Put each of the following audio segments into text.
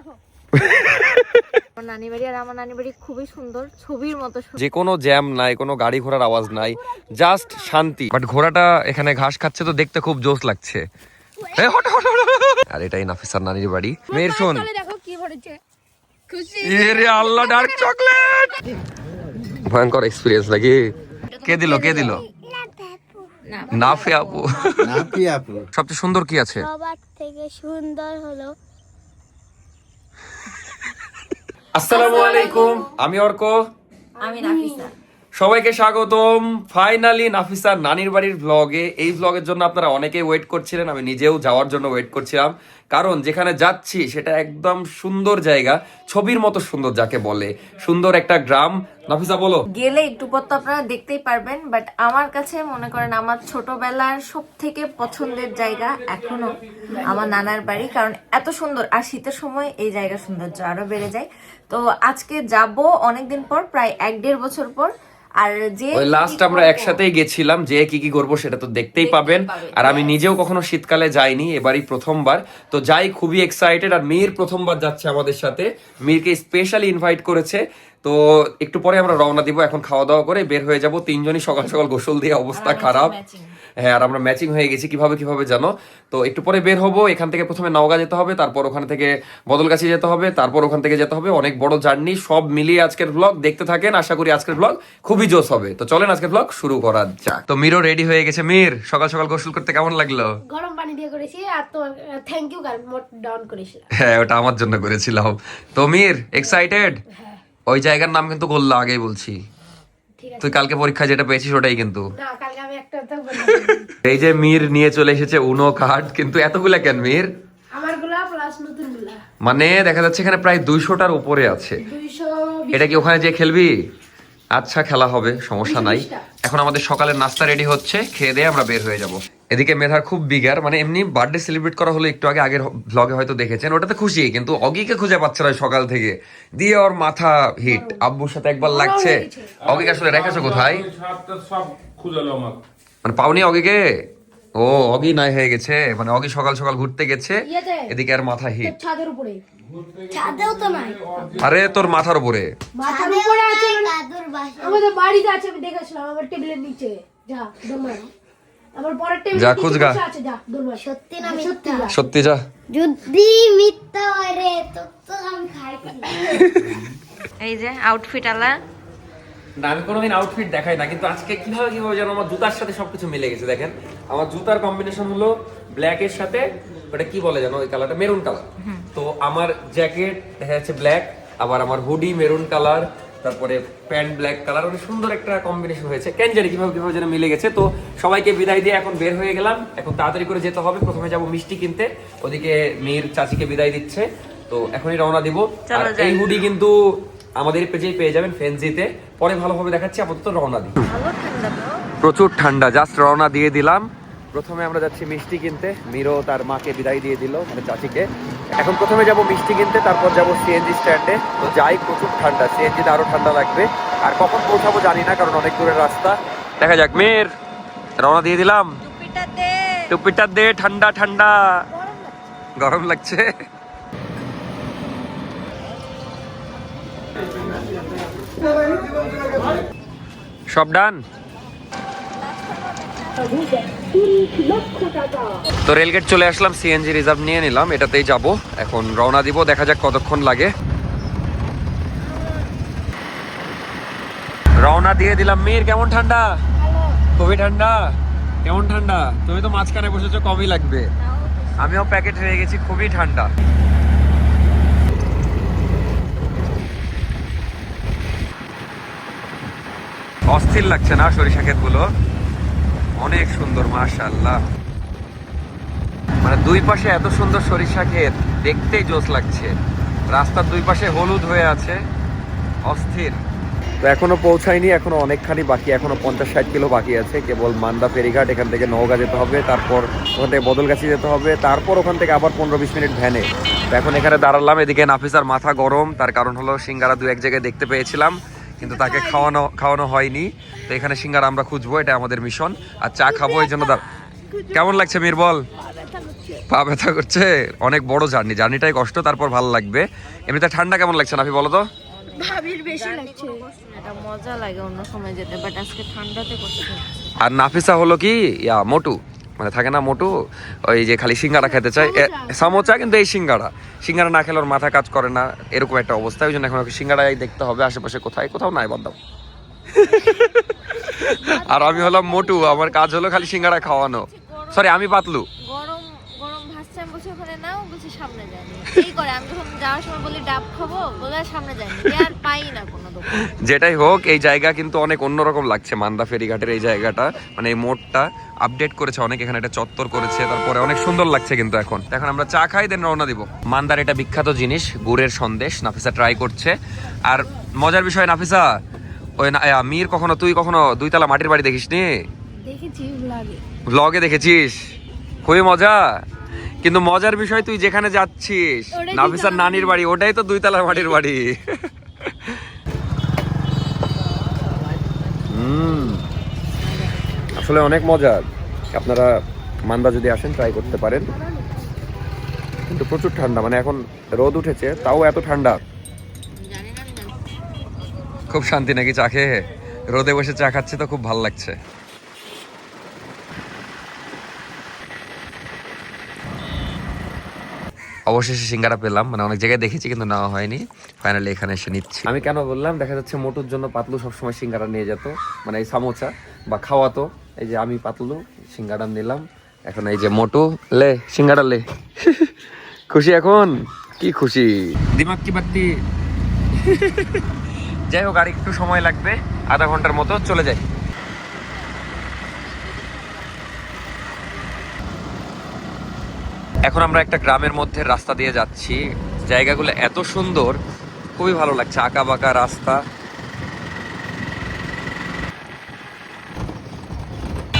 দেখো আমার নানি বাড়ি, আর আমার নানি বাড়ি খুবই সুন্দর, ছবির মতো সুন্দর। যে কোনো জ্যাম নাই, কোনো গাড়ি ঘোড়ার আওয়াজ নাই, জাস্ট শান্তি। বাট ঘোড়াটা এখানে ঘাস খাচ্ছে তো দেখতে খুব জোশ লাগছে। আর এটাই নাফিসার নানির বাড়ি। মেয়ের শোন, দেখো কি ভরেছে, খুশি। এরে আল্লাহ, ডার্ক চকলেট। ভয়ঙ্কর এক্সপেরিয়েন্স নাকি? কে দিল নাফি আপু। সবচেয়ে সুন্দর কি আছে? সবার থেকে সুন্দর হলো আসসালামু আলাইকুম, আমি অর্ক, আমি নাফিসা। সবাইকে স্বাগতম ফাইনালি নাফিসার নানির বাড়ির ব্লগে। এই ব্লগের জন্য আপনারা অনেকেই ওয়েট করছিলেন, আমি নিজেও যাওয়ার জন্য ওয়েট করছিলাম, কারণ যেখানে যাচ্ছি সেটা একদম সুন্দর জায়গা, ছবির মতো সুন্দর যাকে বলে, সুন্দর একটা গ্রাম। নাফিসা বলো। গেলে একটু পর তো আপনারা দেখতেই পারবেন, বাট আমার কাছে মনে করেন আমার ছোটবেলার সব থেকে পছন্দের জায়গা এখনো আমার নানার বাড়ি, কারণ এত সুন্দর। আর শীতের সময় এই জায়গার সৌন্দর্য আরো বেড়ে যায়। তো আজকে যাব অনেকদিন পর, প্রায় 1-1.5 বছর পর। আর যে ওই লাস্ট আমরা একসাথেই গেছিলাম, যে কি কি করবো সেটা তো দেখতেই পাবেন। আর আমি নিজেও কখনো শীতকালে যাইনি, এবারই প্রথমবার। তো যাই, খুবই এক্সাইটেড। আর মীর প্রথমবার যাচ্ছে আমাদের সাথে, মীরকে স্পেশালি ইনভাইট করেছে। তো একটু পরে আমরা রওনা দিব, এখন খাওয়া দাওয়া করে বের হয়ে যাব। তিনজনই সকাল সকাল গোসল দিয়ে অবস্থা খারাপ। হ্যাঁ, আর আমরা ম্যাচিং হয়ে গেছি কিভাবে জানো। তো একটু পরে বের হবো, এখান থেকে প্রথমে নওগাঁ যেতে হবে, তারপর ওখান থেকে বদলগাছি যেতে হবে, তারপর ওখান থেকে যেতে হবে। অনেক বড় জার্নি, সব মিলিয়ে আজকের ব্লগ দেখতে থাকেন। আশা করি আজকের ব্লগ খুবই জোশ হবে। তো চলেন আজকের ব্লগ শুরু করা যাক। তো মীরও রেডি হয়ে গেছে। মীর, সকাল সকাল গোসল করতে কেমন লাগলো? গরম পানি দিয়ে করেছি, আর তোমার থ্যাংক ইউ কারণ মোট ডাউন করেছিলাম। হ্যাঁ, ওটা আমার জন্য করেছিলাম। তো মীর এক্সাইটেড? ওই জায়গার নাম কিন্তু গোল্লা, আগেই বলছি। তুই কালকে পরীক্ষা যেটা পেয়েছিস ওটাই কিন্তু। না, কালকে আমি একটা এই যে মীর নিয়ে চলে এসেছে উনো কার্ড, কিন্তু এতগুলা কেন মীর? আমারগুলা প্লাস নতুনগুলা, মানে দেখা যাচ্ছে এখানে প্রায় 200টার উপরে আছে। 220। এটা কি ওখানে যে খেলবি? আচ্ছা, খেলা হবে, সমস্যা নাই। এখন আমাদের সকালের নাস্তা রেডি হচ্ছে, খেয়ে দিয়ে আমরা বের হয়ে যাব। এদিকে মেধার খুব বিগার, মানে এমনি বার্থডে সেলিব্রেট করা হলো একটু আগে, আগের ব্লগে হয়তো দেখেছেন, ওটাতে খুশি, কিন্তু অগিকে খুঁজে পাচ্ছে না সকাল থেকে। দিয়ে ওর মাথা হিট, আব্বুর সাথে একবার লাগছে। অগিকে আসলে রেখেছো কোথায়? মানে পাওনি অগিকে? ও, অগি নাই হয়ে গেছে, মানে অগি সকাল সকাল ঘুরতে গেছে, এদিকে আর মাথা হিট। ছাদের উপরে, ছাদেও তো নাই। আরে তোর মাথার উপরে, মাথার উপরে আছে, আমাদের বাড়িতে আছে, আমি দেখেছিলাম আমার টেবিলের নিচে। যা দরমার, আমার পরের টেবিলে যা খুঁজ গা। আছে, যা দরমার। সত্যি না মিথ্যা? সত্যি যা। যদি মিথ্যা হয় রে তো আমি খাইছি। এই যে আউটফিট আলা। না, আমি কোনোদিন আউটফিট দেখাই না, কিন্তু আজকে কিভাবে যেন আমার জুতার সাথে সবকিছু মিলে গেছে। দেখেন, আমার জুতার কম্বিনেশন হলো ব্ল্যাক এর সাথে, ওটা কি বলে জানো, ওই কালারটা মেরুন কালার। তো আমার জ্যাকেট দেখা যাচ্ছে ব্ল্যাক, আবার আমার হুডি মেরুন কালার, তারপরে প্যান্ট ব্ল্যাক কালার, অনেক সুন্দর একটা কম্বিনেশন হয়েছে। কেন জানি কিভাবে যেন মিলে গেছে। তো সবাইকে বিদায় দিয়ে এখন বের হয়ে গেলাম। এখন তাড়াতাড়ি করে যেতে হবে, প্রথমে যাব মিষ্টি কিনতে, ওদিকে মীর চাচিকে বিদায় দিচ্ছে। তো এখনই রওনা দিব। আর এই হুডি কিন্তু আমাদের পেজেই পেয়ে যাবেন, ফেন্সিতে, পরে ভালোভাবে দেখাচ্ছি। আপাতত রওনা দিই। প্রচুর ঠান্ডা, জাস্ট রওনা দিয়ে দিলাম। প্রথমে আমরা যাচ্ছি মিষ্টি কিনতে, মীরও তার মাকে বিদায় দিয়ে দিল, মানে চাচিকে। এখন প্রথমে যাব মিষ্টি কিনতে, তারপর যাব সিএনজি স্ট্যান্ডে। তো যাই, প্রচুর ঠান্ডা, সিএনজিতে আরো ঠান্ডা লাগবে। আর কখন পৌঁছাবো জানি না, কারণ অনেক দূরের রাস্তা। দেখা যাক। মীর, রওনা দিয়ে দিলাম। টুপিটা দে, ঠান্ডা ঠান্ডা, গরম লাগছে। সব ডান। তো রেলগেট চলে আসলাম, সিএনজি রিজার্ভ নিয়ে নিলাম, এটাতেই যাব। এখন রওনা দিব, দেখা যাক কতক্ষণ লাগে। রওনা দিয়ে দিলাম। মীর, কেমন ঠান্ডা? খুবই ঠান্ডা। কেমন ঠান্ডা? তুমি তো মাঝখানে বসেছো, কমই লাগবে। আমিও প্যাকেট হয়ে গেছি, খুবই ঠান্ডা। অস্থির লাগছে না সরিষা ক্ষেতগুলো? অনেক সুন্দর, মাশাআল্লাহ। মানে দুই পাশে এত সুন্দর সরিষা ক্ষেত, দেখতেই জোশ লাগছে। রাস্তার দুই পাশে হলুদ হয়ে আছে, অস্থির। তো এখনো পৌঁছায়নি, এখনো অনেকখানি বাকি, এখনো 50-60 কিলো বাকি আছে। কেবল মান্দা ফেরিঘাট, এখান থেকে নওগাঁ যেতে হবে, তারপর ওখান থেকে বদলগাছি যেতে হবে, তারপর ওখান থেকে আবার 15-20 মিনিট ভ্যানে। তো এখন এখানে দাঁড়ালাম। এদিকে নাফিসার মাথা গরম, তার কারণ হলো সিঙ্গারা 2-1 জায়গায় দেখতে পেয়েছিলাম, কিন্তু তাকে খাওয়ানো হয়নি। তো এখানে সিঙ্গারা আমরা খুঁজবো, এটা আমাদের মিশন। আর চা খাবো, এই জন্য কেমন লাগছে মীর বল? পা ব্যথা করছে, অনেক বড় জার্নিটাই কষ্ট, তারপর ভালো লাগবে। এমনিতে ঠান্ডা কেমন লাগছে নাফি বলো তো? ভাবির বেশি লাগছে। এটা মজা লাগে অন্য সময় যেতে, বাট আজকে ঠান্ডাতে কষ্ট হচ্ছে। আর নাফিসা হলো কি মোটু, মানে থাকে না মোটু, ওই যে খালি সিঙ্গারা খেতে চায়, সামোচা, কিন্তু এই সিঙ্গারা না খেলে ওর মাথা কাজ করে না, এরকম একটা অবস্থা। ওই জন্য এখন ওকে সিঙ্গারাই দেখতে হবে, আশেপাশে কোথাও নাই, বাদ দাও। আর আমি হলাম মোটু, আমার কাজ হলো খালি সিঙ্গারা খাওয়ানো। সরি, আমি পাতলু। গরম গরম ভাসছে, আমি বলছি ওখানে নাও, বলছি সামনে যায়নি। এই করে আমি যখন যাওয়ার সময় বলি ডাব খাবো, বলে আর সামনে যায়নি, আর পাই না কোনো দোকান। যেটাই হোক, এই জায়গা কিন্তু অনেক অন্যরকম লাগছে। মান্দা ফেরিঘাটের এই জায়গাটা, মানে এই মোড়টা আপডেট করেছে অনেক, এখানে একটা চত্বর করেছে, তারপরে অনেক সুন্দর লাগছে। কিন্তু এখন আমরা চা খাই, দেন রওনা দিব। মান্দার এটা বিখ্যাত জিনিস গুড়ের সন্দেশ, নাফিসা ট্রাই করছে। আর মজার বিষয় নাফিসা, ওই মীর তুই কখনো 2 তলা মাটির বাড়ি দেখিসনি? দেখেছি ব্লগে দেখেছিস, খুবই মজা। কিন্তু মজার বিষয়, তুই যেখানে যাচ্ছিস নাফিসার নানির বাড়ি, ওটাই তো 2 তলার মাটির বাড়ি। আসলে অনেক মজা। আপনারা মান্দা যদি আসেন ট্রাই করতে পারেন। কিন্তু প্রচুর ঠান্ডা, মানে এখন রোদ উঠেছে তাও এত ঠান্ডা। খুব শান্তি নাকি চা খেয়ে? রোদে বসে চা খাচ্ছে তো খুব ভালো লাগছে। অবশেষে সিঙ্গারা পেলাম, মানে অনেক জায়গায় দেখেছি কিন্তু নেওয়া হয়নি, ফাইনালি এখানে এসে নিচ্ছি। আমি কেন বললাম, দেখা যাচ্ছে মোটুর জন্য পাতলু সবসময় সিঙ্গারা নিয়ে যেত, মানে এই সামোচা বা খাওয়াতো। এই যে আমি পাতলু সিঙ্গারা নিলাম, এখন এই যে মোটু লে সিঙ্গারা লে। খুশি এখন? কি খুশি, দিমাগ কি বাত্তি। যাই হোক, আর একটু সময় লাগবে, আধা ঘন্টার মতো চলে যাই। এখন আমরা একটা গ্রামের মধ্যে রাস্তা দিয়ে যাচ্ছি। জায়গাগুলো এত সুন্দর, খুবই ভালো লাগছে, আঁকা বাঁকা রাস্তা।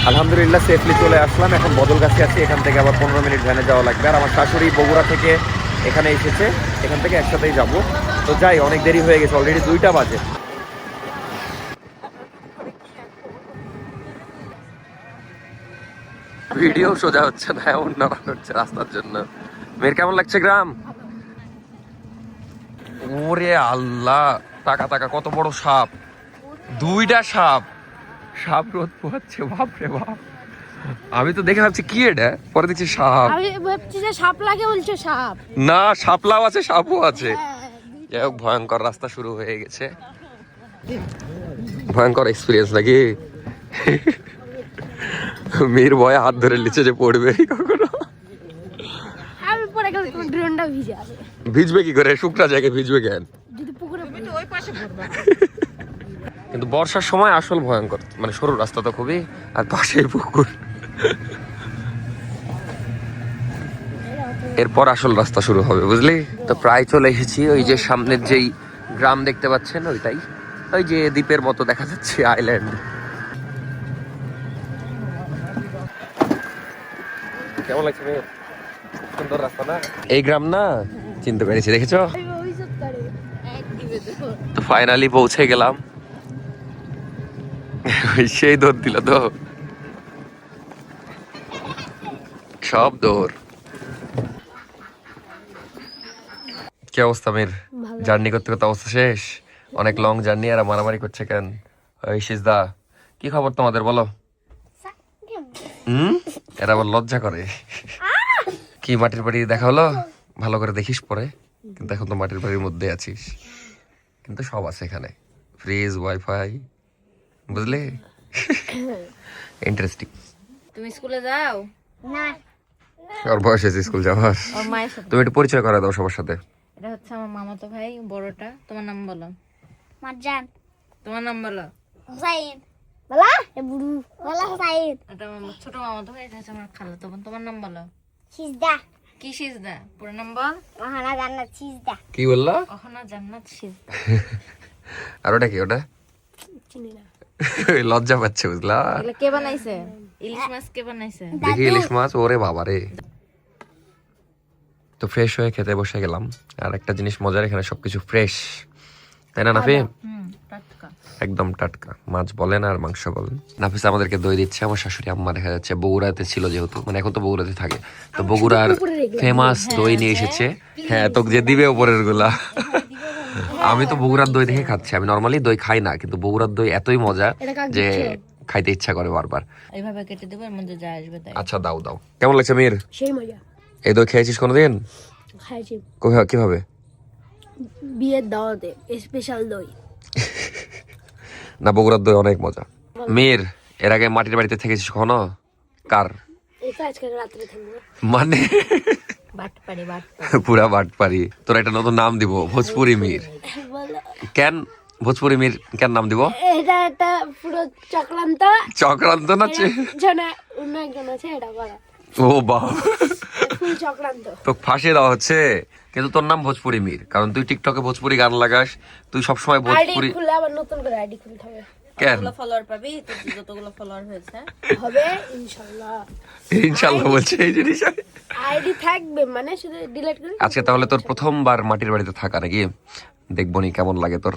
আলহামদুলিল্লাহ সেফলি চলে আসলাম। এখন বদলগাছি আছি, এখান থেকে আবার 15 মিনিট ভ্যানে যাওয়া লাগবে। আর আমার শাশুড়ি বগুড়া থেকে এখানে এসেছে, এখান থেকে একসাথেই যাব। তো যাই, অনেক দেরি হয়ে গেছে, অলরেডি 2টা বাজে। ভিডিও সোজা হচ্ছে না, এমন না হচ্ছে রাস্তার জন্য। মেয়ের কেমন লাগছে গ্রাম? ওরে আল্লাহ, টাকা কত বড় সাপ, 2টা সাপ রোদ পোহাচ্ছে, বাপরে বাপ। আমি তো দেখে ভাবছি কি এটা, পরে দেখছি সাপ। আমি ভাবছি যে সাপ লাগে, বলছে সাপ না, সাপলাও আছে, সাপও আছে। যাই হোক, ভয়ঙ্কর রাস্তা শুরু হয়ে গেছে, ভয়ঙ্কর এক্সপিরিয়েন্স নাকি? মেয়ের ভয়ে হাত ধরে নিচে যে পড়বে কখনো। আমি পরে গেলে ড্রোনটা ভিজে যাবে। ভিজবে কি করে, শুকনা জায়গায় ভিজবে কেন? যদি পুকুরে ওই পাশে পড়বে। কিন্তু বর্ষার সময় আসল ভয়ঙ্কর, মানে সরু রাস্তা তো খুবই, আর পাশেই পুকুর। এরপর আসল রাস্তা শুরু হবে, বুঝলি তো। প্রায় চলে এসেছি, ওই যে সামনের যেই গ্রাম দেখতে পাচ্ছেন ওইটাই, ওই যে দ্বীপের মতো দেখা যাচ্ছে, আইল্যান্ড। কেমন লাগছে? সুন্দর রাস্তা না? এই গ্রাম না, চিনতে পেরেছি, দেখেছো তো। ফাইনালি পৌঁছে গেলাম। সেই দৌড় দিল তো, সব দৌড়। কি অবস্থা মেয়ের? জার্নি করতে করতে অবস্থা শেষ, অনেক লং জার্নি। আর মারামারি করছে কেন? সিজদা, কি খবর তোমাদের বলো? এরা আবার লজ্জা করে। কি মাটির বাড়ি দেখা হলো? ভালো করে দেখিস পরে। কিন্তু এখন তো মাটির বাড়ির মধ্যে আছিস, কিন্তু সব আছে এখানে, ফ্রিজ, ওয়াইফাই, বুঝলি? ইন্টারেস্টিং। তুমি স্কুলে যাও না? ওর বয়স হয়েছে স্কুল যাওয়ার। ওর মায়ের সাথে। তুমি একটু পরিচয় করে দাও সবার সাথে। এটা হচ্ছে আমার মামাতো ভাই, বড়টা। তোমার নাম বলো। মারজান। তোমার নাম বলো। হুসাইন। বলা এ বুড়ু বলা হুসাইন। এটা আমার ছোট মামাতো ভাই, এটা হচ্ছে আমার খালাতো বোন। তোমার নাম বলো। সিজদা। কি সিজদা? পুরো নাম বল। ওহানা জান্নাত সিজদা। কি বললা? ওখানে জান্নাত সিজদা। আর ওটা কি? ওটা চিনি না। লজ্জা পাচ্ছে, বুঝলা? এগুলো কে বানাইছে? ইলিশ মাছ কে বানাইছে? দেখি ইলিশ মাছ, ওরে বাবা রে। তো ফ্রেশ হয়ে খেতে বসে গেলাম। আর একটা জিনিস মজার, এখানে সবকিছু ফ্রেশ, তাই না নাফি? টাটকা। একদম টাটকা মাছ বলেন আর মাংস বলেন। নাফিস আমাদেরকে দই দিচ্ছে। আমার শাশুড়ি আম্মা দেখা যাচ্ছে বগুড়াতে ছিল, যেহেতু মানে এখন তো বগুড়াতে থাকে, তো বগুড়ার ফেমাস দই নিয়ে এসেছে। হ্যাঁ, তোকে যে দিবে উপরের গুলা। আমি তো বগুড়ার দই দেখে খাচ্ছি। আমি নর্মালি দই খাই না, কিন্তু বগুড়ার দই এতই মজা যে খাইতে ইচ্ছা করে বারবার। এইভাবে কেটে দেবো, এর মধ্যে যা আসবে তাই। আচ্ছা দাও দাও। কেমন লাগছে মির? সেই মজা। এই দই খেয়েছিস কোনোদিন? খাইছি কিভাবে? বিয়ের দাওয়াতে স্পেশাল দই। না, বগুড়ার দই অনেক মজা। মির, এর আগে মাটির বাড়িতে থেকেছিস কখনো? কার? এটা আজকে রাত্রে থাকবো। মানে বাটপাড়ি। পুরা বাটপারি। তোর একটা নতুন নাম দিব, ভোজপুরি মির। কেন ভোজপুরি মির কেন নাম দিব? এটা একটা পুরো চক্রান্ত। চক্রান্ত না? অন্য একজন আছে এটা করা। ও বাবা, ফুল চক্রান্ত। তো ফাঁসিয়ে দেওয়া হচ্ছে। কিন্তু তোর নাম ভোজপুরি মির, কারণ তুই টিকটকে ভোজপুরি গান লাগাস, তুই সবসময় আইডি ভোজপুরি। খুলে আবার নতুন করে আইডি খুলতে হবে। কেন? ফলোয়ার পাবি, তোর যতগুলো ফলোয়ার হয়েছে হবে ইনশাআল্লাহ। ইনশাআল্লাহ বলছে এই জিনিস। আইডি থাকবে, মানে শুধু ডিলিট করে। আজকে তাহলে তোর প্রথমবার মাটির বাড়িতে থাকা নাকি? দেখবো নি কেমন লাগে তোর।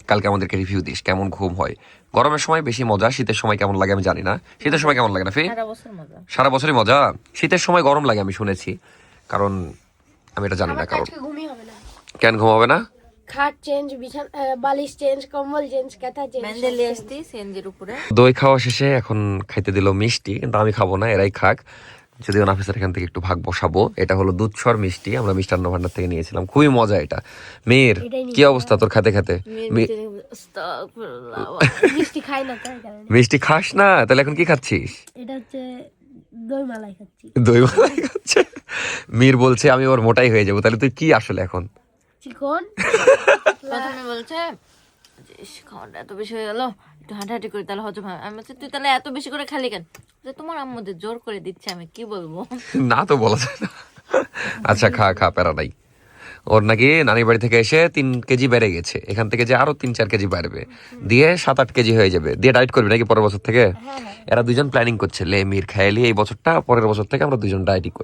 কালকে আমাদেরকে রিভিউ দিস কেমন ঘুম হয়। গরমের সময় বেশি মজা, শীতের সময় কেমন লাগে আমি জানি না। শীতের সময় কেমন লাগে না ফি? সারা বছর মজা। সারা বছরই মজা। শীতের সময় গরম লাগে আমি শুনেছি, কারণ আমি এটা জানি না কারণ। আজকে ঘুমই হবে না। কেন ঘুম হবে না? খাট চেঞ্জ, বিছানা বালিশ চেঞ্জ, কম্বল চেঞ্জ, কাঁথা চেঞ্জ। ম্যান্ডেলি আসতি সিএনজির উপরে। দই খাওয়া শেষে এখন খাইতে দিল মিষ্টি, কিন্তু আমি খাবো না, এরাই খাক। যদিও নাফিসের এখান থেকে একটু ভাগ বসাবো। এটা হলো দুধসর মিষ্টি, আমরা মিষ্টান্ন ভান্ডার থেকে নিয়েছিলাম, খুবই মজা এটা। মেয়ের কি অবস্থা তোর খেতে খেতে? মিষ্টি খাই না তাই কারণে। মিষ্টি খাস না? তাহলে এখন কি খাচ্ছিস? এটা হচ্ছে দই মালাই খাচ্ছি। দই মালাই খাচ্ছে। মীর বলছে আমি ওর মোটাই হয়ে যাবো। তাহলে তুই কি আসলে এখন? চিকন। প্রথমে বলছে যে খাওয়াটা এত বেশি হয়ে গেল, একটু হাঁটাহাঁটি করি তাহলে হজম হয়। আমি বলছি তুই তাহলে এত বেশি করে খালি কেন? যে তোমার আম্মুদের জোর করে দিচ্ছে, আমি কি বলবো। না তো বলা যায় না। আচ্ছা খা খা, প্যারা নাই। ওর নাকি নানির বাড়ি থেকে এসে 3 কেজি বেড়ে গেছে, এখান থেকে যে আরো 3-4 কেজি বাড়বে, দিয়ে 7-8 কেজি হয়ে যাবে, দিয়ে ডায়েট করবি নাকি পরের বছর থেকে? এরা দুজন প্ল্যানিং করছে, লে মির খাইলি এই বছরটা, পরের বছর থেকে আমরা দুজন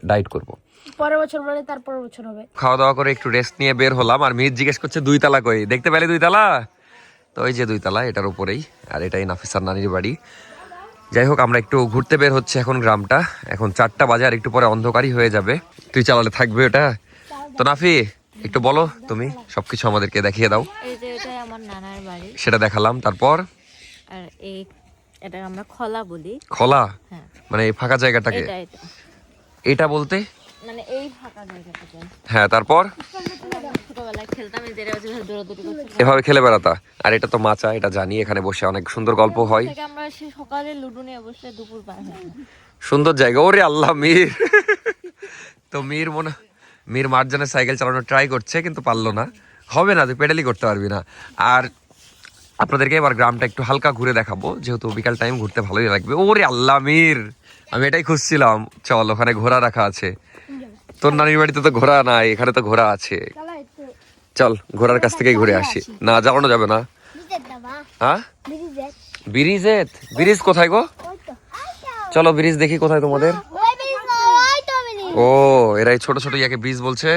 ডায়েট করবো। পরের বছর মানে তারপরের বছর হবে। খাওয়া দাওয়া করে একটু রেস্ট নিয়ে বের হলাম, আর মির জিজ্ঞেস করছে 2 তালা কই, দেখতে পেলে 2 তালা? তো ওই যে 2 তালা, এটার উপরেই, আর এটাই নাফিসার নানির বাড়ি। যাই হোক, আমরা একটু ঘুরতে বের হচ্ছে এখন গ্রামটা। এখন 4টা বাজে, আর একটু পরে অন্ধকারই হয়ে যাবে। তুই চালালে থাকবে ওটা? তো নাফি একটু বলো, তুমি সবকিছু আমাদেরকে দেখিয়ে দাও। এই যে এটাই আমার নানার বাড়ি, সেটা দেখালাম। তারপর আর এটা আমরা খলা বলি। খোলা হ্যাঁ, মানে এই ফাঁকা জায়গাটাকে? এটা এটা বলতে মানে এই ফাঁকা জায়গাটাকে। হ্যাঁ, তারপর ছোটবেলায় খেলতাম, এই জায়গায় দৌড়াদৌড়ি করতাম। এভাবে খেলে বেড়াতা। আর এটা তো মাচা, এটা জানি, এখানে বসে অনেক সুন্দর গল্প হয়। থেকে আমরা সে সকালে লুডো নিয়ে বসলে দুপুর পার হয় না। সুন্দর জায়গা। ওরে আল্লাহ, মীর তো মীর মার্জানের সাইকেল চালানোর ট্রাই করছে, কিন্তু পারলো না। হবে না, তুই পেডেলই করতে পারবি না। আর আপনাদেরকে এবার গ্রামটা একটু হালকা ঘুরে দেখাবো, যেহেতু বিকাল টাইম ঘুরতে ভালোই লাগবে। ওরে আল্লাহ মীর, আমি এটাই খুঁজছিলাম। চল, ওখানে ঘোড়া রাখা আছে। তোর নানির বাড়িতে তো ঘোড়া নাই, এখানে তো ঘোড়া আছে। চল ঘোড়ার কাছ থেকেই ঘুরে আসি। না, যাওয়ানো যাবে না। হ্যাঁ, ব্রিজ কোথায় গো? চলো ব্রিজ দেখি কোথায় তোমাদের। ও, এরাই ছোট ছোট ইয়াকে ব্রিজ বলছে।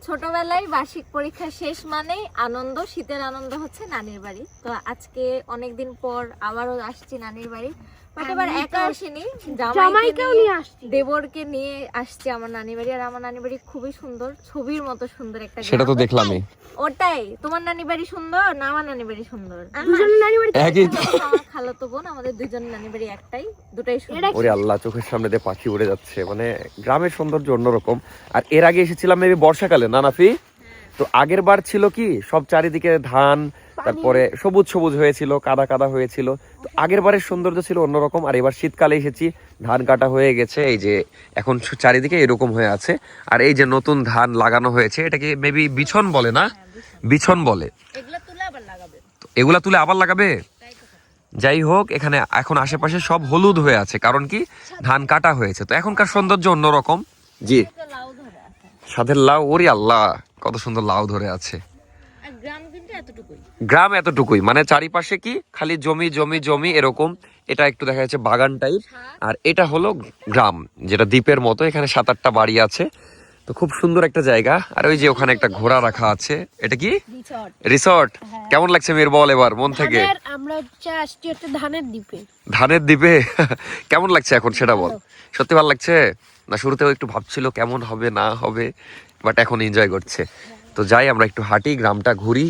ছোটবেলায় বার্ষিক পরীক্ষা শেষ মানেই আনন্দ, শীতের আনন্দ হচ্ছে নানির বাড়ি। তো আজকে অনেকদিন পর আবারও আসছি নানির বাড়ি। বাট এবার একা আসিনি, জামাইকেও নিয়ে আসছি, দেবরকে নিয়ে আসছি আমার নানির বাড়ি। আর আমার নানির বাড়ি খুবই সুন্দর, ছবির মতো সুন্দর একটা গ্রাম। সেটা তো দেখলামই। ওটাই, তোমার নানি বাড়ি সুন্দর না আমার নানি বাড়ি সুন্দর? দুজনের নানি বাড়ি একই। আমার খালাতো বোন, আমাদের দুজন নানি বাড়ি একটাই, দুটাই সুন্দর। ওরে আল্লাহ, চোখের সামনে দিয়ে পাখি উড়ে যাচ্ছে। মানে গ্রামের সৌন্দর্য অন্যরকম। আর এর আগে এসেছিলাম মেবি বর্ষাকালে, না নাফি? তো আগের বার ছিল কি, সব চারিদিকে ধান, তারপরে সবুজ সবুজ হয়েছিল, কাদা কাদা হয়েছিল। তো আগের বারের সৌন্দর্য ছিল অন্যরকম। আর এবার শীতকালে এসেছি, ধান কাটা হয়ে গেছে, এই যে এখন চারিদিকে এরকম হয়ে আছে। আর এই যে নতুন ধান লাগানো হয়েছে, এটাকে মেবি বিছন বলে, না বিছন বলে। এগুলা তুলে আবার লাগাবে। যাই হোক, এখানে এখন আশেপাশে সব হলুদ হয়ে আছে, কারণ কি ধান কাটা হয়েছে। তো এখনকার সৌন্দর্য অন্যরকম। জি, সাথের লাউ। ওরে আল্লাহ, কত সুন্দর লাউ ধরে আছে। গ্রাম এতটুকুই, মানে চারিপাশে কি খালি জমি জমি জমি এরকম। এটা একটু দেখা যাচ্ছে বাগান টাইপ। আর এটা হলো গ্রাম, যেটা দ্বীপের মতো। এখানে 7-8টা বাড়ি আছে। তো তো খুব সুন্দর একটা জায়গা। আর ওই যে ওখানে একটা ঘোড়া রাখা আছে, এটা কি রিসর্ট। রিসর্ট? কেমন লাগছে মেয়ের বল এবার মন থেকে? আমরা হচ্ছে আসছি একটা ধানের দ্বীপে। ধানের দ্বীপে? কেমন লাগছে এখন সেটা বল। সত্যি ভালো লাগছে না? শুরুতেও একটু ভাবছিল কেমন হবে না হবে, বাট এখন এনজয় করছে। তো যাই আমরা একটু হাঁটি, গ্রামটা ঘুরি।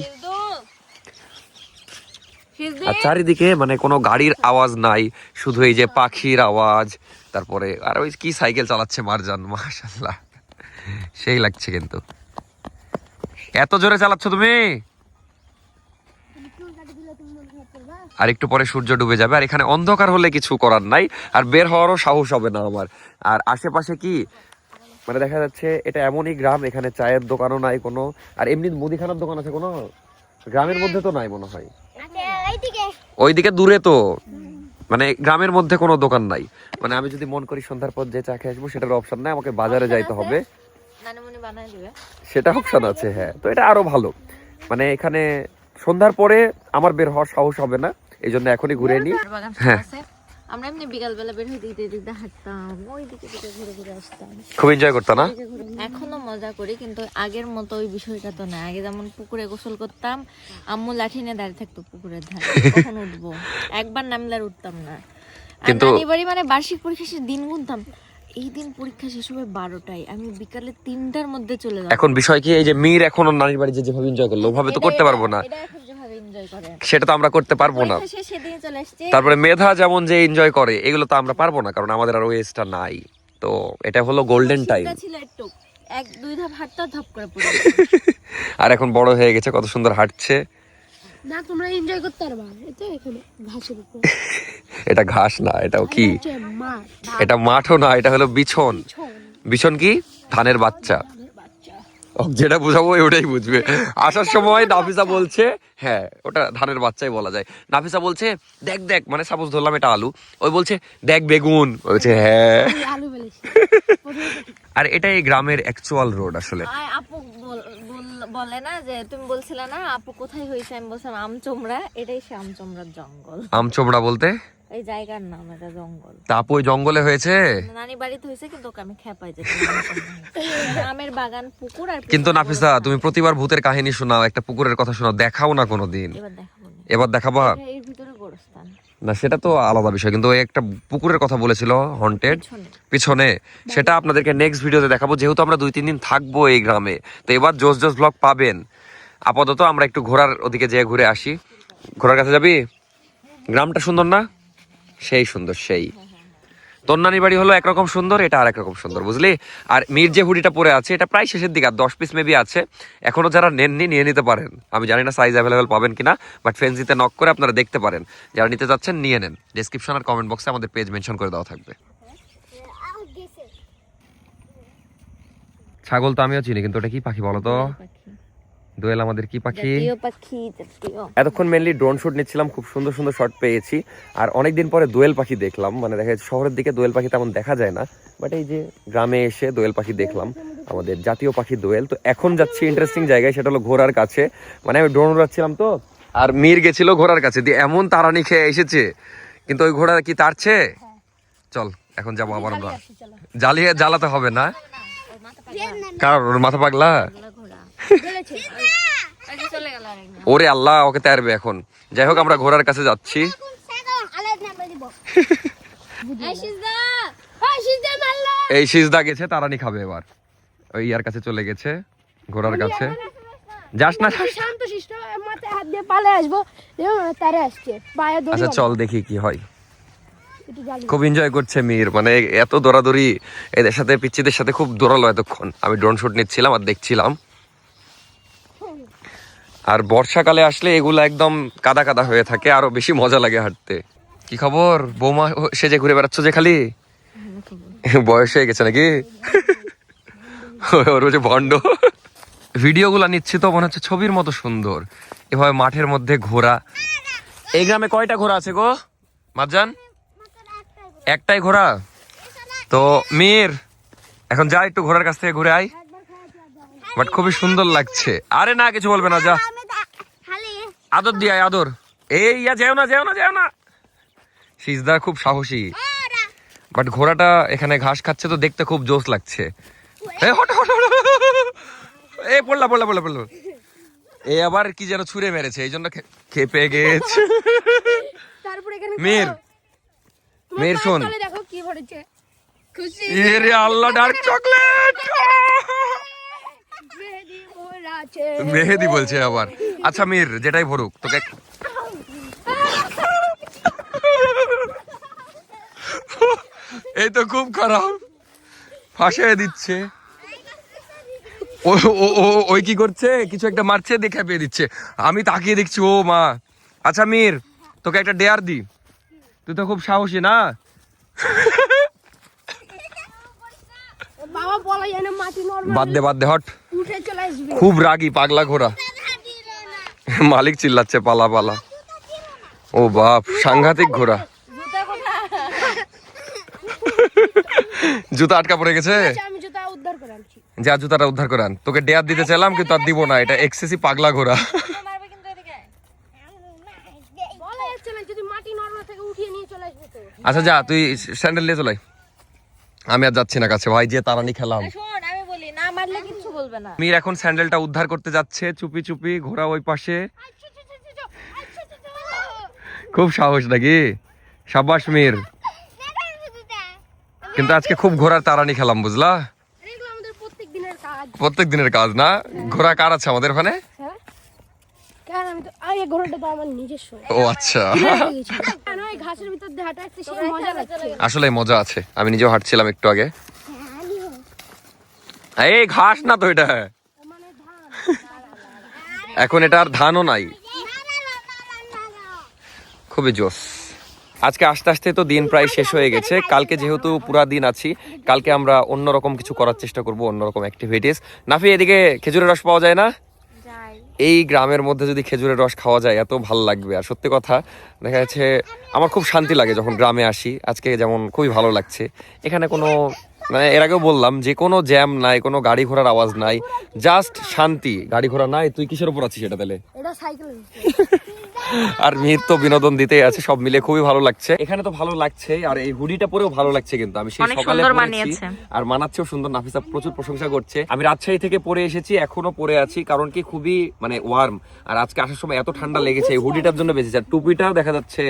আর চারিদিকে মানে কোনো গাড়ির আওয়াজ নাই, শুধু এই যে পাখির আওয়াজ, তারপরে আর ওই কি সাইকেল চালাচ্ছে মারজান, মাশাআল্লাহ সেই লাগছে। কিন্তু এত জোরে চালাচ্ছ তুমি? আর একটু পরে সূর্য ডুবে যাবে, আর এখানে অন্ধকার হলে কিছু করার নাই, আর বের হওয়ারও সাহস হবে না আমার। আর আশেপাশে কি মানে দেখা যাচ্ছে এটা এমনই গ্রাম, এখানে চায়ের দোকানও নাই কোনো, আর এমনি মুদিখানার দোকান আছে কোনো? গ্রামের মধ্যে তো নাই মনে হয়, ওইদিকে দূরে তো, মানে গ্রামের মধ্যে কোনো দোকান নাই। মানে আমি যদি মন করি সন্ধ্যার পর যে চা খেয়ে আসবো সেটার অপশন নাই, আমাকে বাজারে যাইতে হবে, সেটা অপশন আছে। হ্যাঁ, তো এটা আরো ভালো। মানে এখানে সন্ধ্যার পরে আমার বের হওয়ার সাহস হবে না, এই জন্য এখনই ঘুরে নি। হ্যাঁ, আমরা এমনি বিকাল বেলা বের হয়ে দিতে দিতে হাঁটতাম, ওই দিকে দিকে ঘুরে ঘুরে আসতাম, খুব এনজয় করতাম না? এখনো মজা করি, কিন্তু আগের মতো ওই বিষয়টা তো না। আগে যেমন পুকুরে গোসল করতাম, আম্মু লাঠি নিয়ে দাঁড়িয়ে থাকতো পুকুরের ধারে, কখন উঠবো, একবার নামলে আর উঠতাম না। কিন্তু নানি বাড়ি মানে বার্ষিক পরীক্ষা শেষে দিন গুনতাম, এই দিন পরীক্ষা শেষ হবে 12টায়, আমি বিকালে 3টার মধ্যে চলে যাব। এখন বিষয় কি, এই যে মীর এখনো নানির বাড়ি যেভাবে এনজয় করলো ওভাবে তো করতে পারবো না, সেটা তো আমরা করতে পারবো না। তারপরে মেধা যেমন যে এনজয় করে, এগুলো তো আমরা পারবো না, কারণ আমাদের আর ওয়েস্টটা নাই। তো এটা হলো গোল্ডেন টাইম। এক দুই ধাপ হাঁটতে ধপ করে পড়ে আর এখন বড় হয়ে গেছে, কত সুন্দর হাঁটছে না, তোমরা এনজয় করতে পারবা। এটা এখানে ঘাসের উপর, এটা ঘাস না, এটাও কি, এটা মাঠও না, এটা হলো বিছন। বিছন কি? ধানের বাচ্চা। যেটা বুঝাবো ওটাই বুঝবে। আসার সময় নাফিসা বলছে, হ্যাঁ ওটা ধানের বাচ্চাই বলা যায়। নাফিসা বলছে দেখ দেখ, মানে সাপোজ ধরলাম এটা আলু, ওই বলছে দেখ বেগুন, বলছে হ্যাঁ। আর এটা এই গ্রামের অ্যাকচুয়াল রোড আসলে। আপু বলে না যে তুমি বলছিলে না আপু কোথায় হয়েছে, আমি বলছিলাম আমচোমরা, এটাই সে আমচোমরার জঙ্গল। আমচোমরা বলতে এই জায়গার নাম, এটা জঙ্গল। তা আপু ওই জঙ্গলে হয়েছে? নানি বাড়িতে হয়েছে, কিন্তু ওকে আমি খেপাই যেতাম। আমের বাগান, পুকুর। আর কিন্তু নাফিসা তুমি প্রতিবার ভূতের কাহিনী শোনাও, একটা পুকুরের কথা শোনাও, দেখাও না কোনোদিন। এবার দেখাবা? এর ভিতরে গোরস্থান না, সেটা তো আলাদা বিষয়, কিন্তু ওই একটা পুকুরের কথা বলেছিল হন্টেড পিছনে, সেটা আপনাদেরকে নেক্সট ভিডিওতে দেখাবো, যেহেতু আমরা 2-3 দিন থাকবো এই গ্রামে। তো এবার জোস জোস ব্লগ পাবেন। আপাতত আমরা একটু ঘোরার ওদিকে যেয়ে ঘুরে আসি। ঘোরার কাছে যাবি? গ্রামটা সুন্দর না? সেই সুন্দর, সেই। তোর নানির বাড়ি হলো একরকম সুন্দর, এটা আর একরকম সুন্দর, বুঝলি? আর মির যে হুডিটা পরে আছে, এটা প্রায় শেষের দিকে, আর 10 পিস মেবি আছে এখনো। যারা নেননি নিয়ে নিতে পারেন, আমি জানি না সাইজ অ্যাভেলেবেল পাবেন কিনা, বাট ফেন্সিতে নক করে আপনারা দেখতে পারেন। যারা নিতে চাচ্ছেন নিয়ে নেন, ডেসক্রিপশন আর কমেন্ট বক্সে আমাদের পেজ মেনশন করে দেওয়া থাকবে। ছাগল তো আমিও চিনি, কিন্তু ওটা কি পাখি বলো তো? দোয়েল আমাদের কি পাখি? এতক্ষণ মেনলি ড্রোন শুট নিচ্ছিলাম, খুব সুন্দর সুন্দর শট পেয়েছি। আর অনেকদিন পরে দোয়েল পাখি দেখলাম, মানে দেখা যাচ্ছে শহরের দিকে দোয়েল পাখি তেমন দেখা যায় না, বাট এই যে গ্রামে এসে দোয়েল পাখি দেখলাম, আমাদের জাতীয় পাখি দোয়েল। তো এখন যাচ্ছি ইন্টারেস্টিং জায়গায়, সেটা হলো ঘোড়ার কাছে। মানে আমি ড্রোন উড়াচ্ছিলাম তো, আর মীর গেছিল ঘোড়ার কাছে, দিয়ে এমন তাড়ানি খেয়ে এসেছে, কিন্তু ওই ঘোড়া কি তাড়ছে? চল এখন যাবো আবার আমরা। জ্বালাতে হবে না, কারণ ওর মাথা পাগলা। ওরে আল্লাহ, ওকে তাড়বে এখন। যাই হোক, আমরা ঘোড়ার কাছে যাচ্ছি। এই সিজদা গেছে, তারানি খাবে এবার। ওই ইয়ার কাছে চলে গেছে, ঘোড়ার কাছে। যাস না, আচ্ছা চল দেখি কি হয়। খুব এনজয় করছে মীর, মানে এত দৌড়াদৌড়ি, এদের সাথে পিচ্চিদের সাথে খুব দৌড়ালো এতক্ষণ। আমি ড্রোন শুট নিচ্ছিলাম আর দেখছিলাম। আর বর্ষাকালে আসলে এগুলো একদম কাদা কাদা হয়ে থাকে, আরো বেশি মজা লাগে হাঁটতে। কি খবর বৌমা, সেজে ঘুরে বেড়াচ্ছ যে খালি? বয়স হয়ে গেছে নাকি? ওর যে ভণ্ড। ভিডিওগুলো নিচ্ছি তো মনে হচ্ছে ছবির মতো সুন্দর, এভাবে মাঠের মধ্যে ঘোরা। এই গ্রামে কয়টা ঘোড়া আছে গো মারজান? একটাই ঘোড়া? তো মীর এখন যা, একটু ঘোড়ার কাছ থেকে ঘুরে আয়। বাট খুবই সুন্দর লাগছে। আরে না, কিছু বলবে না, যা আদর দিয়ে আয়, আদর। এই যেও না, যেও না, যেও না। সিজদা খুব সাহসী, বাট ঘোড়াটা এখানে ঘাস খাচ্ছে তো দেখতে খুব জোশ লাগছে। Hot hot hot. এ পড়লা এ আবার কি যেন ছুঁড়ে মেরেছে, এই জন্য খেপে গেছে। তারপর এখানে মেয়ের শোন, দেখো কি ভরেছে, খুশি এরে আল্লাহ, ডার্ক চকলেট মেহেদি বলছে আবার। আচ্ছা মীর, যেটাই ভরুক তোকে এই তো খুব খারাপ, ফাঁসিয়ে দিচ্ছে। ওই কি করছে, কিছু একটা মারছে, দেখে পেয়ে দিচ্ছে। আমি তাকিয়ে দেখছি, ও মা। আচ্ছা মীর, তোকে একটা ডেয়ার দি, তুই তো খুব সাহসী না? বাবা বলা যায় না, মাটি নরমাল বাদ দে হট, উঠে চলে আসবে। খুব রাগী পাগলা ঘোড়া। মালিক চিল্লাচ্ছে পালা পালা। ও বাপ, সাংঘাতিক ঘোড়া। জুতা আটকা পড়ে গেছে, আমি জুতা উদ্ধার করে আনছি। যা জুতাটা উদ্ধার করে আন। তোকে ডেয়ার দিতে চাইলাম কিন্তু আর দিব না, এটা এক্সেসিভ পাগলা ঘোড়া। বলা যাচ্ছে না, যদি মাটি নরমাল থেকে উঠিয়ে নিয়ে চলে আসবে তো। আচ্ছা যা, তুই স্যান্ডেল নিয়ে চলে আয়। আমি আর যাচ্ছি না কাছে, ভাই যে তারানি খেলাম। শোন, আমি বলি না, মারলে কিছু বলবে না। মীর এখন স্যান্ডেলটা উদ্ধার করতে যাচ্ছে চুপি চুপি, ঘোড়া ওই পাশে। খুব সাহস নাকি? সাবাস মীর। কিন্তু আজকে খুব ঘোড়ার তারানি খেলাম, বুঝলা? এগুলো আমাদের প্রত্যেকদিনের কাজ। প্রত্যেক দিনের কাজ না? ঘোড়া কার আছে আমাদের ওখানে? হ্যাঁ, কারণ আমি তো এই ঘোড়াটা তো আমার নিজস্ব। ও আচ্ছা, কেন এই ঘাসের ভিতর দিয়ে হাঁটা একটা সেই মজা লাগছে। আসলে মজা আছে। আমি নিজেও হাঁটছিলাম একটু আগে। এই ঘাস না তো এটা, মানে ধান। এখন এটা আর ধানও নাই। খুবই জোস। আজকে আস্তে আস্তে তো দিন প্রায় শেষ হয়ে গেছে। কালকে যেহেতু পুরা দিন আছি, কালকে আমরা অন্যরকম কিছু করার চেষ্টা করব, অন্যরকম অ্যাক্টিভিটিস। নাফি, এদিকে খেজুরের রস পাওয়া যায় না? এই গ্রামের মধ্যে যদি খেজুরের রস খাওয়া যায় এত ভালো লাগবে। আর সত্যি কথা, দেখা যাচ্ছে আমার খুব শান্তি লাগে যখন গ্রামে আসি। আজকে যেমন খুবই ভালো লাগছে। এখানে কোনো মানে এর আগেও বললাম যে কোনো জ্যাম নাই, কোনো গাড়ি ঘোড়ার আওয়াজ নাই, জাস্ট শান্তি। গাড়ি ঘোড়া নাই। তুই কিসের উপর আছিস এটা তাহলে? এটা সাইকেল। আর মিহির তো বিনোদন দিতেই আছে, সব মিলে খুবই ভালো লাগছে। এখানে তো ভালো লাগছে, আর এই হুডিটা পরেও ভালো লাগছে। কিন্তু আমি সেই সকালে পরেছি আর মানাচ্ছেও সুন্দর। নাফিসা প্রচুর প্রশংসা করছে। আমি রাজশাহী থেকে পরে এসেছি, এখনো পরে আছি, কারণ কি খুবই মানে ওয়ার্ম। আর আজকে আসার সময় এত ঠান্ডা লেগেছে, এই হুডিটার জন্য বেঁচেছে। আর টুপিটাও দেখা যাচ্ছে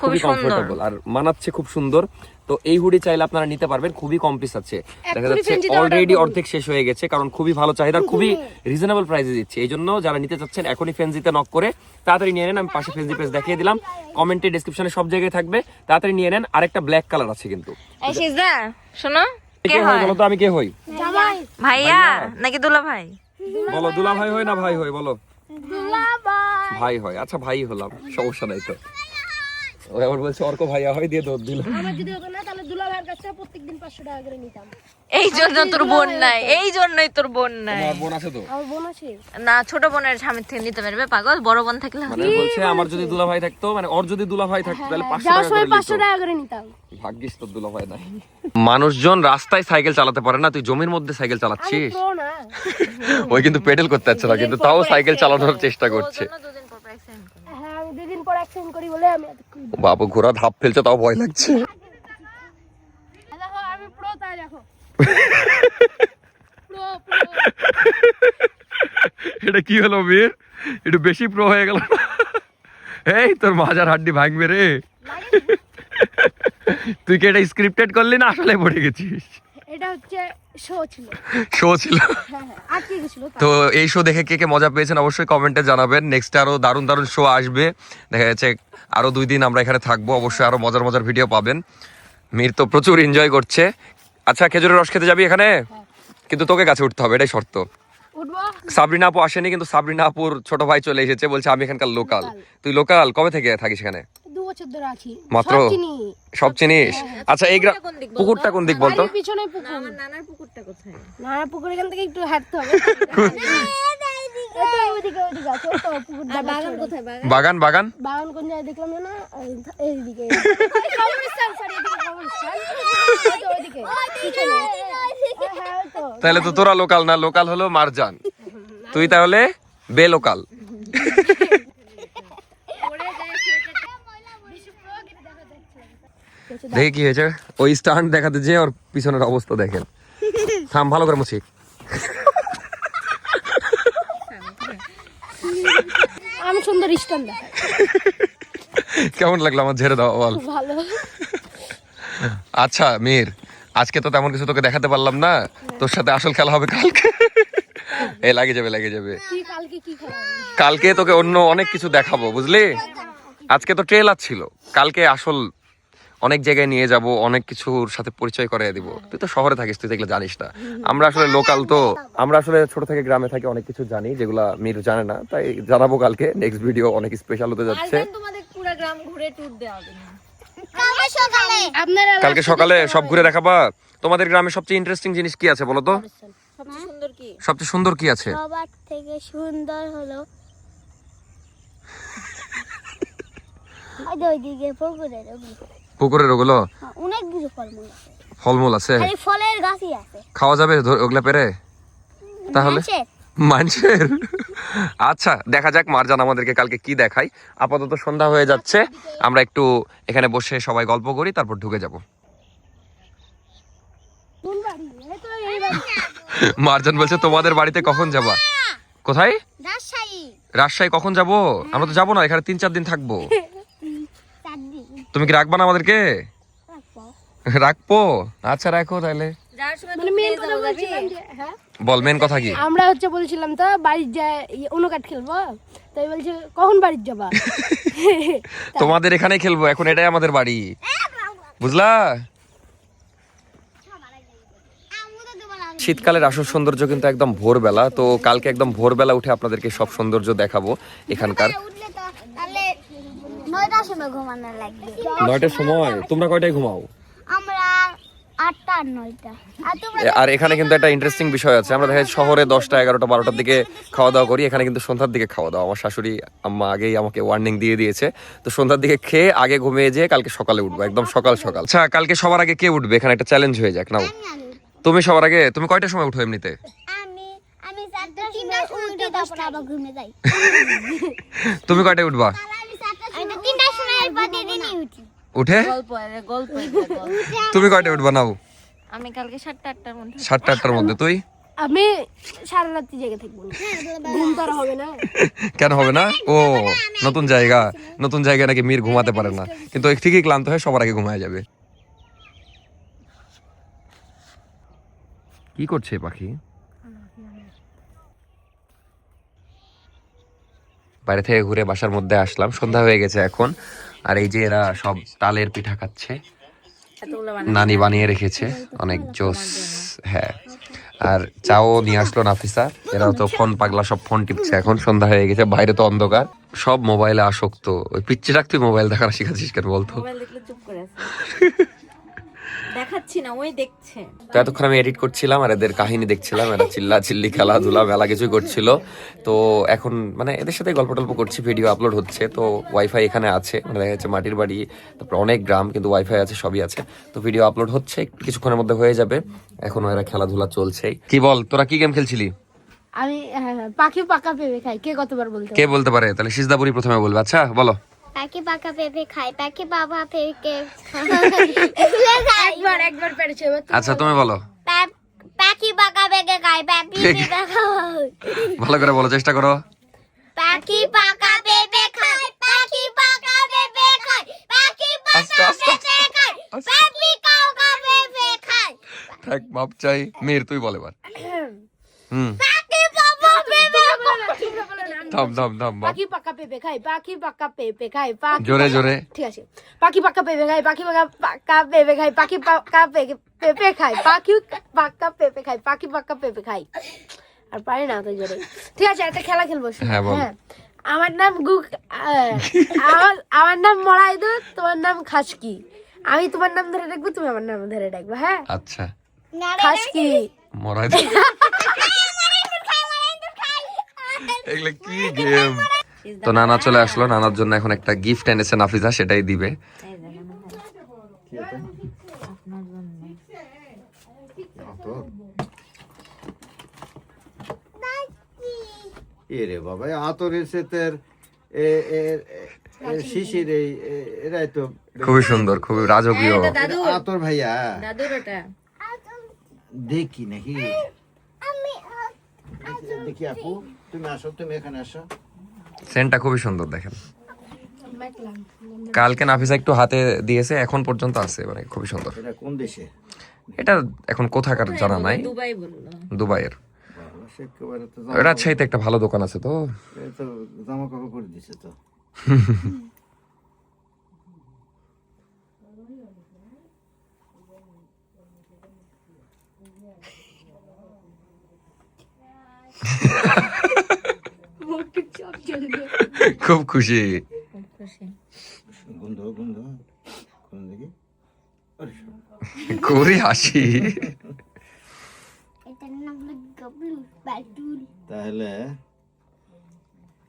খুবই কমফোর্টেবল আর মানাচ্ছে খুব সুন্দর। তো এই হুডি চাইলে আপনারা নিতে পারবেন, খুবই কম পিস আছে। দেখা যাচ্ছে অলরেডি অর্ধেক শেষ হয়ে গেছে, কারণ খুবই ভালো চাহিদা, খুবই রিজনেবল প্রাইসে দিচ্ছে। এই জন্য যারা নিতে চাচ্ছেন এখনই ফেন্সিতে নক করে তাড়াতাড়ি নিয়ে নেন। আমি পাশে ফেন্সি পেজ দেখিয়ে দিলাম, কমেন্টে ডেসক্রিপশনে সব জায়গায় থাকবে, তাড়াতাড়ি নিয়ে নেন। আরেকটা ব্ল্যাক কালার আছে কিন্তু। এই সিজদা শোনো, কে হয় বলো তো? আমি কে হই? জামাই। ভাইয়া নাকি দুলা ভাই? বলো, দুলা ভাই হয় না ভাই হয়? বলো। দুলাভাই। ভাই হয়। আচ্ছা ভাই হলাম, সমস্যা নাই তো। ও আবার বলছে অর্ক ভাইয়া হয়, দিয়ে দৌড় দিল। আমার যদি হতো না তাহলে দুলাভাইয়ের কাছে প্রত্যেকদিন 500 টাকা করে নিতাম। এই জন্য তোর বোন নাই, এই জন্যই তোর বোন নাই। তোমার বোন আছে তো? আমার বোন আছে। না, ছোট বোনের স্বামীর থেকে নিতে পারবে পাগল, বড় বোন থাকলে হবে। মানে বলছে আমার যদি দুলা ভাই থাকতো, মানে ওর যদি দুলা ভাই থাকতো তাহলে 500 যাওয়ার টাকা সময় করে 500 নিত। টাকা করে নিতাম। ভাগ্যিস তোর দুলা ভাই নাই। মানুষজন রাস্তায় সাইকেল চালাতে পারে না, তুই জমির মধ্যে সাইকেল চালাচ্ছিস। প্রো না। ওই কিন্তু পেডেল করতে যাচ্ছে না, কিন্তু তাও সাইকেল চালানোর চেষ্টা করছে। ওর জন্য দুদিন পর পর accident করে। হ্যাঁ, আমি 2 দিন পর অ্যাক্সিডেন্ট করি বলে আমি বাবু ঘোড়া ধাপ ফেলছে, তাও ভয় লাগছে। দেখো আমি প্রো, তাই দেখো। প্রো। এটা কি হলো বীর? একটু বেশি প্রো হয়ে গেল। এই তোর মাজার হাড্ডি ভাঙবে রে। তুই কি এটা স্ক্রিপ্টেড করলি না আসলে পড়ে গেছিস? এটা হচ্ছে শো ছিল। শো ছিল। হ্যাঁ, আটকে গেছিল। তো এই শো দেখে কে কে মজা পেয়েছেন অবশ্যই কমেন্টে জানাবেন। নেক্সট আরো দারুণ দারুণ শো আসবে। দেখা যাচ্ছে আরো 2 দিন আমরা এখানে থাকবো, অবশ্যই আরো মজার মজার ভিডিও পাবেন। মীর তো প্রচুর এনজয় করছে। আচ্ছা, খেজুরের রস খেতে যাবি এখানে? কিন্তু তোকে গাছে উঠতে হবে, এটাই শর্ত। উঠবো। সাবরিনা আপু আসেনি, কিন্তু সাবরিনা আপুর ছোট ভাই চলে এসেছে, বলছে আমি এখানকার লোকাল। তুই লোকাল? কবে থেকে থাকিস এখানে? 2 বছর ধরে আছি। মাত্র? সব চিনি। সব চিনিস? আচ্ছা, এই পুকুরটা কোন দিক বলতো? বাড়ির পিছনে পুকুর। আমার নানার পুকুরটা কোথায়? নানা পুকুর এখান থেকে একটু হাঁটতে হবে। ওইদিকে আছে তো পুকুর। বাগান কোথায়? বাগান বাগান বাগান কোন জায়গায় দেখলাম না? এইদিকে। কবরস্থান, সরি, এদিকে কবরস্থান। ওইদিকে পিছনে। হ্যাঁ, ওই তো। তাহলে তো তোরা লোকাল না, লোকাল হলো মারজান, তুই তাহলে বে লোকাল। দেখে কি হয়েছে? ওই স্টান্ট দেখাতে যে ওর পিছনের অবস্থা দেখেন। থাম, ভালো করে মুছি। আমি সুন্দর স্টান দেখাই। কেমন লাগলো আমার ঝেড়ে দাও বল। ভালো। আচ্ছা মীর, আজকে তো তেমন কিছু তোকে দেখাতে পারলাম না, তোর সাথে আসল খেলা হবে কালকে। এই লাগে যাবে। কি কালকে কি খেলা হবে? কালকে তোকে অন্য অনেক কিছু দেখাবো, বুঝলি? আজকে তো ট্রেলার ছিল, কালকে আসল অনেক জায়গায় নিয়ে যাব, অনেক কিছুর সাথে পরিচয় করিয়ে দিব। তুই তো শহরে থাকিস, তুই এগুলো জানিস না। আমরা আসলে লোকাল, তো আমরা আসলে ছোট থেকে গ্রামে থাকি, অনেক কিছু জানি যেগুলা মীর জানে না, তাই জানাবো কালকে। নেক্সট ভিডিও অনেক স্পেশাল হতে যাচ্ছে। তোমাদের পুরো গ্রাম ঘুরে ট্যুর দেওয়া হবে না। আপনারা কালকে সকালে সব ঘুরে দেখাবা। তোমাদের গ্রামে সবচেয়ে ইন্টারেস্টিং জিনিস কি আছে বলো তো? সবচেয়ে সুন্দর কি? সবচেয়ে সুন্দর কি আছে? সবার থেকে সুন্দর হলো ওইদিকে পুকুরের ওগুলো অনেক কিছু ফলমূল আছে। ফলমূল আছে, খালি ফলের গাছই আছে। খাওয়া যাবে ওগুলা পেরে? তাহলে মানুষের আচ্ছা দেখা যাক মারজান আমাদেরকে কালকে কি দেখাই। আপাতত সন্ধ্যা হয়ে যাচ্ছে, আমরা একটু এখানে বসে সবাই গল্প করি, তারপর ঢুকে যাব। কোন বাড়ি? এই তো এই বাড়ি। মারজান বলছে তোমাদের বাড়িতে কখন যাবা? কোথায়? রাজশাহী। রাজশাহী কখন যাব? আমরা তো যাবো না, এখানে 3-4 দিন থাকবো। 4 দিন। তুমি কি রাখবা না আমাদেরকে? রাখবো, আচ্ছা রাখো তাহলে। যাওয়ার সময় মানে মেন কথা বলছিলাম যে হ্যাঁ বল মেন কথা কি? আমরা হচ্ছে বলছিলাম তো বাড়ির যায় অনুকাট খেলবো, তাই বলছে কখন বাড়ির যাবা? তোমাদের এখানে খেলবো, এখন এটাই আমাদের বাড়ি, বুঝলা? শীতকালের আসল সৌন্দর্য কিন্তু একদম ভোরবেলা, তো কালকে একদম ভোরবেলা উঠে আপনাদেরকে সব সৌন্দর্য দেখাবো এখানকার। উঠলে তো তাহলে 9টার সময় ঘুমানো লাগবে। 9টার সময়? তোমরা কয়টায় ঘুমাও? আমরা 8টা আর 9টা। আর তোমরা আর এখানে কিন্তু একটা ইন্টারেস্টিং বিষয় আছে, আমরা দেখা যায় শহরে 10টা 11টা 12টার দিকে খাওয়া দাওয়া করি, এখানে কিন্তু সন্ধ্যার দিকে খাওয়া দাওয়া। আমার শাশুড়ি আম্মা আগেই আমাকে ওয়ার্নিং দিয়ে দিয়েছে, তো সন্ধ্যার দিকে খেয়ে আগে ঘুমিয়ে যেয়ে কালকে সকালে উঠবো, একদম সকাল সকাল। আচ্ছা কালকে সবার আগে কে উঠবে? এখানে একটা চ্যালেঞ্জ হয়ে যাক, নাও তুমি সবার আগে। তুমি কয়টার সময় উঠো এমনিতে? আমি 4টার সময় উঠে তারপর আবার ঘুমিয়ে যাই। তুমি কয়টায় উঠবা? আমি 3টার সময় প্রতিদিনই উঠি। উঠে গল্প তুমি কয়টায় উঠবা? নাও। আমি কালকে 7টা-8টার মধ্যে। 7টা-8টার মধ্যে। তুই? আমি সারা রাত জেগে থাকবো, ঘুম তো আর হবে না। কেন হবে না? ও নতুন জায়গা নাকি মীর ঘুমাতে পারে না, কিন্তু ঠিকই ক্লান্ত হয়ে সবার আগে ঘুমায় যাবে। কি করছে পাখি? বাইরে থেকে ঘুরে বাসার মধ্যে আসলাম, সন্ধ্যা হয়ে গেছে এখন। আর এই যে এরা সব তালের পিঠা খাচ্ছে, নানি বানিয়ে রেখেছে, অনেক জোস। হ্যাঁ, আর চাও নিয়ে আসলো নাফিসা। এরাও তো ফোন পাগলা, সব ফোন টিপছে এখন, সন্ধ্যা হয়ে গেছে, বাইরে তো অন্ধকার, সব মোবাইলে আসক্ত। ওই পিচ্ছি রাখ, তুই মোবাইল দেখানো শিখাচ্ছিস কেন বলতো? মোবাইল দেখলে চুপ করে আছে। দেখাচ্ছি না, ওই দেখছে। তো এতক্ষণ আমি এডিট করছিলাম আর এদের কাহিনী দেখছিলাম, এরা চিল্লি খেলাধুলা মেলা কিছুই করছিল। তো এখন মানে এদের সাথে গল্প টল্প করছি, ভিডিও আপলোড হচ্ছে। তো ওয়াইফাই এখানে আছে, মানে দেখা যাচ্ছে মাটির বাড়ি, তারপর অনেক গ্রাম, কিন্তু ওয়াইফাই আছে, সবই আছে। তো ভিডিও আপলোড হচ্ছে, কিছুক্ষণের মধ্যে হয়ে যাবে। এখনো এরা খেলাধুলা চলছেই। কি বল, তোরা কি গেম খেলছিলি? আমি পাখি পাকা পেঁপে খাই। কে কতবার বলতে কে বলতে পারে? তাহলে সিজদাপুরি প্রথমে বলবে। আচ্ছা বলো। পাখি পাকা পেঁপে খাই, পাখি বাবা পেঁপে একবার পেরেছে। আচ্ছা তুমি বলো। পাখি পাকা পেঁপে খাই, পাখি পেঁপে খাই। ভালো করে বলো, চেষ্টা করো। পাখি পাকা পেঁপে খাই, পাখি পাকা পেঁপে খাই, পাখি পাকা পেঁপে খাই, পাখি পাকা পেঁপে খাই। থাক, মাপ চাই। মীর তুই বল এবার। পাখি পাকা পেঁপে থাম। পাখি পাকা পেঁপে খাই, পাখি পাকা পেঁপে খাই, পাখি জোরে। ঠিক আছে। পাখি পাকা পেঁপে খাই, পাখি পাকা পেঁপে খাই, পাখি পাকা পেঁপে খাই, পাখি পাকা পেঁপে খাই, পাখি পাকা পেঁপে খাই। আর পারি না তো জোরে। ঠিক আছে, একটা খেলা খেলবো। হ্যাঁ বল। আমার নাম আমার নাম মড়াই দুধ, তোমার নাম খাসকি। আমি তোমার নাম ধরে ডাকবো, তুমি আমার নাম ধরে ডাকবো। হ্যাঁ আচ্ছা। খাসকি। মরাই দে। এগুলো কি গেম? তো নানা চলে আসলো, নানার জন্য এখন একটা গিফট এনেছে নাফিজা, সেটাই দিবে। এরে বাবা, আতরের সেতের শিশির এরাই তো খুবই সুন্দর, খুবই রাজকীয়। আতর ভাইয়া। দাদুর ওটা দেখি নাকি দেখি আপু, তুমি আসো, তুমি এখানে আসো। সেন্টটা খুবই সুন্দর দেখেন। কালকে নাফিসা একটু হাতে দিয়েছে, এখন পর্যন্ত আছে, মানে খুবই সুন্দর। এটা কোন দেশে? এটা এখন কোথাকার জানা নাই, দুবাই বললো। দুবাইয়ের। বাবা, সে একেবারে তো রাজশাহীতে একটা ভালো দোকান আছে তো। এ তো জামা কাপড় করে দিছে তো। খুব খুশি। গন্ধ গন্ধ কোন দেখি? আরে শোন। করি হাসি। এটার নাম হলো গবলু বাটুল। তাহলে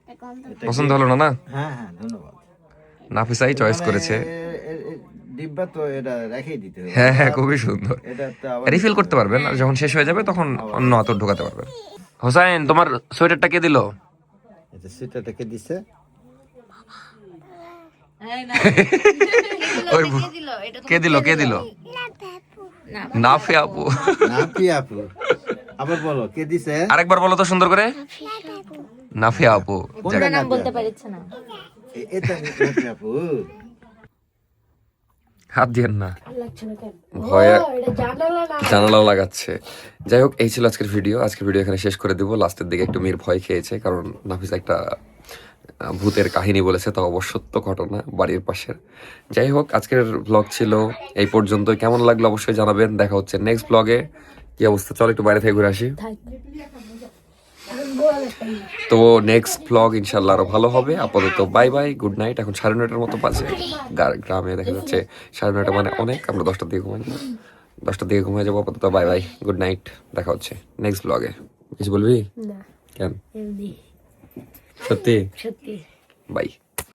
এটা গন্ধ এটা পছন্দ হলো না? না, হ্যাঁ হ্যাঁ ধন্যবাদ। নাফিসাই চয়েস করেছে। ডিব্বা তো এটা রেখেই দিতে হবে। হ্যাঁ হ্যাঁ, খুবই সুন্দর। এটা তো আবার রিফিল করতে পারবেন, আর যখন শেষ হয়ে যাবে তখন অন্য আতর ঢোকাতে পারবেন। হোসাইন, তোমার সোয়েটারটা কে দিল? এটা সেটাকে দিছে। ওই কে দিল? কে দিল? নাফি আপু। নাফি আপু। আবার বলো কে দিছে? আরেকবার বলো তো সুন্দর করে। নাফি আপু। কোনটা নাম বলতে পারছে না। এটা নাফি আপু। হাত দিয়েন না, লাগছে না কেন? ভয়ে এটা জানালা না। জানালাও লাগাচ্ছে। যাই হোক, এই ছিল আজকের ভিডিও। আজকের ভিডিও এখানে শেষ করে দিব। লাস্টের দিকে একটু মেয়ের ভয় খেয়েছে, কারণ নাফিসা একটা ভূতের কাহিনী বলেছে, তা অবশ্য সত্য ঘটনা, বাড়ির পাশের। যাই হোক, আজকের ব্লগ ছিল এই পর্যন্ত। কেমন লাগলো অবশ্যই জানাবেন। দেখা হচ্ছে নেক্সট ব্লগে। কি অবস্থা? চল একটু বাইরে থেকে ঘুরে আসি। তো নেক্সট ব্লগ ইনশাল্লাহ আরো ভালো হবে। আপাতত বাই বাই, গুড নাইট। এখন 9:30 মতো বাজে। গ্রামে দেখা যাচ্ছে 9:30 মানে অনেক। আমরা 10টার দিকে ঘুমাই যাবো, 10টার দিকে ঘুমাই যাবো। আপাতত বাই বাই, গুড নাইট। দেখা হচ্ছে নেক্সট ব্লগে। কিছু বলবি? না, কেন? এমনি সত্যি? সত্যি। বাই।